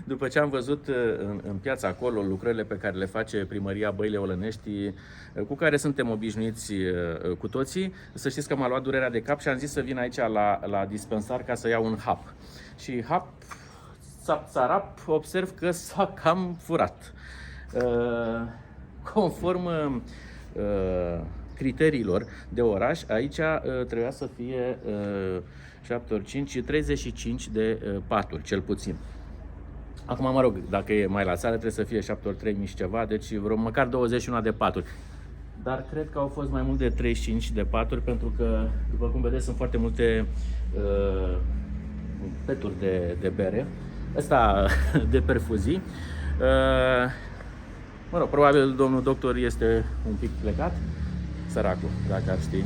după ce am văzut în piața acolo lucrările pe care le face Primăria Băile Olănești, cu care suntem obișnuiți cu toții, să știți că m-a luat durerea de cap și am zis să vin aici la dispensar ca să iau un hap. Și hap, țap-țarap, observ că s-a cam furat. Conform criteriilor de oraș, aici trebuia să fie 7 ori 5, 35 de paturi, cel puțin. Acum, mă rog, dacă e mai la țară, trebuie să fie 7 ori 3 și ceva, deci vreo măcar 21 de paturi. Dar cred că au fost mai mult de 35 de paturi, pentru că, după cum vedeți, sunt foarte multe peturi de bere, ăsta de perfuzii. Mă rog, probabil domnul doctor este un pic plecat, săracul, dacă ar ști.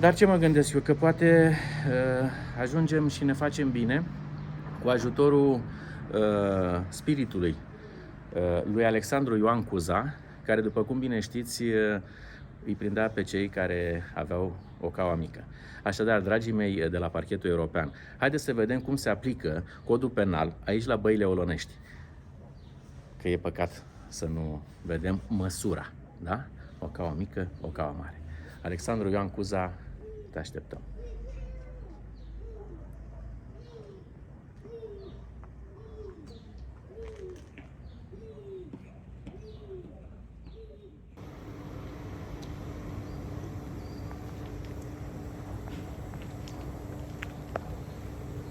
Dar ce mă gândesc eu? Că poate ajungem și ne facem bine cu ajutorul spiritului lui Alexandru Ioan Cuza, care, după cum bine știți, îi prindea pe cei care aveau o caua mică. Așadar, dragii mei de la Parchetul European, haideți să vedem cum se aplică codul penal aici la Băile Olănești. Că e păcat să nu vedem măsura, da? O caua mică, o caua mare. Alexandru Ioan Cuza, te așteptăm.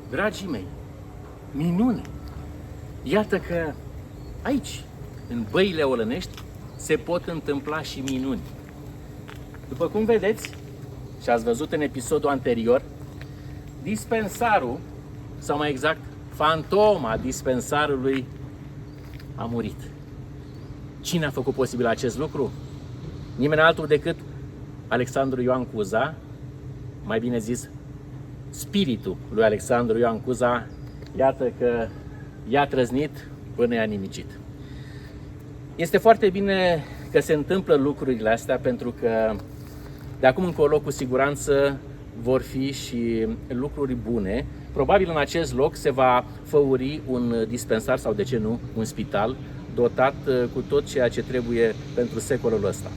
Dragii mei, minune! Iată că aici, în Băile Olănești, se pot întâmpla și minuni. După cum vedeți, și ați văzut în episodul anterior, dispensarul, sau mai exact, fantoma dispensarului a murit. Cine a făcut posibil acest lucru? Nimeni altul decât Alexandru Ioan Cuza, mai bine zis, spiritul lui Alexandru Ioan Cuza. Iată că i-a trăznit până i-a nimicit. Este foarte bine că se întâmplă lucrurile astea, pentru că de acum încolo cu siguranță vor fi și lucruri bune. Probabil în acest loc se va făuri un dispensar sau, de ce nu, un spital dotat cu tot ceea ce trebuie pentru secolul ăsta.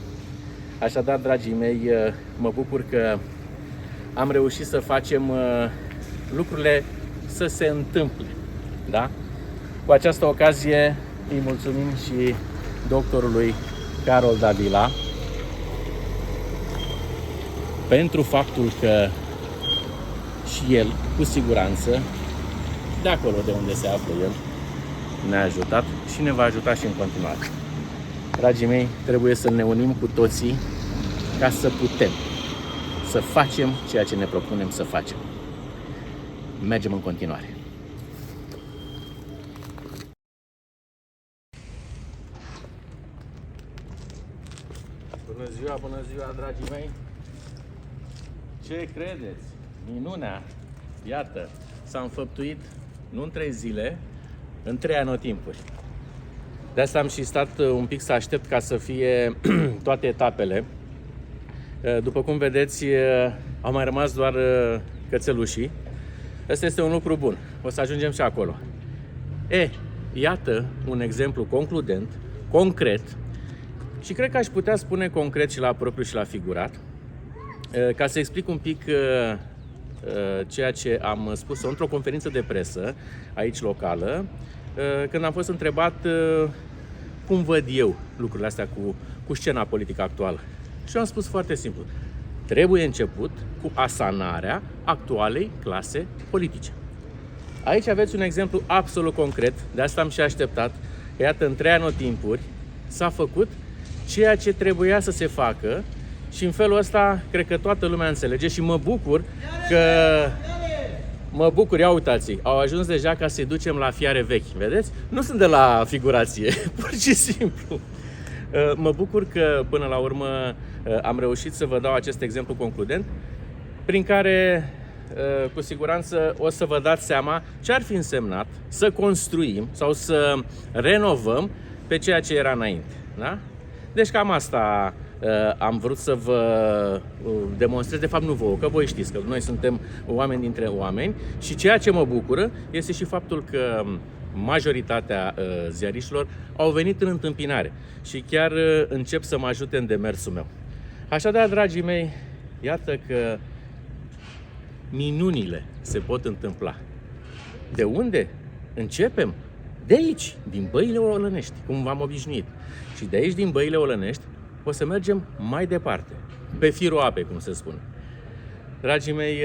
Așadar, dragii mei, mă bucur că am reușit să facem lucrurile să se întâmple. Da? Cu această ocazie îi mulțumim și doctorului Carol Davila pentru faptul că și el, cu siguranță, de acolo de unde se află el, ne-a ajutat și ne va ajuta și în continuare. Dragii mei, trebuie să ne unim cu toții ca să putem să facem ceea ce ne propunem să facem. Mergem în continuare. Bună ziua, dragii mei! Ce credeți? Minunea, iată, s-a înfăptuit nu în 3 zile, în 3 anotimpuri. De asta am și stat un pic să aștept ca să fie toate etapele. După cum vedeți, au mai rămas doar cățelușii. Asta este un lucru bun. O să ajungem și acolo. Iată un exemplu concludent, concret, și cred că aș putea spune concret și la propriu și la figurat, ca să explic un pic ceea ce am spus într-o conferință de presă aici locală, când am fost întrebat cum văd eu lucrurile astea cu scena politică actuală. Și am spus foarte simplu: trebuie început cu asanarea actualei clase politice. Aici aveți un exemplu absolut concret, de asta am și așteptat, că iată, în 3 anotimpuri s-a făcut ceea ce trebuia să se facă și în felul ăsta cred că toată lumea înțelege și mă bucur, ia uitați, au ajuns deja ca să-i ducem la fiare vechi, vedeți? Nu sunt de la figurație, pur și simplu. Mă bucur că până la urmă am reușit să vă dau acest exemplu concludent, prin care cu siguranță o să vă dați seama ce ar fi însemnat să construim sau să renovăm pe ceea ce era înainte. Da? Deci cam asta am vrut să vă demonstrez, de fapt nu vouă, că voi știți că noi suntem oameni dintre oameni și ceea ce mă bucură este și faptul că majoritatea ziariștilor au venit în întâmpinare și chiar încep să mă ajute în demersul meu. Așadar, dragii mei, iată că minunile se pot întâmpla. De unde începem? De aici, din Băile Olănești, cum v-am obișnuit. Și de aici, din Băile Olănești, o să mergem mai departe, pe firul apei, cum se spune. Dragii mei,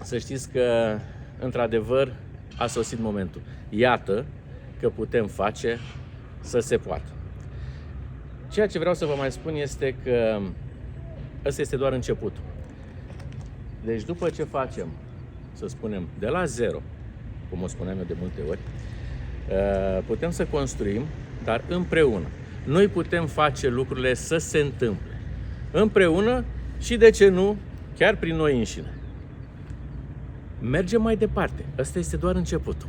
să știți că, într-adevăr, a sosit momentul. Iată că putem face să se poată. Ceea ce vreau să vă mai spun este că ăsta este doar începutul. Deci după ce facem, să spunem, de la zero, cum o spuneam eu de multe ori, putem să construim, dar împreună. Noi putem face lucrurile să se întâmple. Împreună și, de ce nu, chiar prin noi înșine. Mergem mai departe. Ăsta este doar începutul.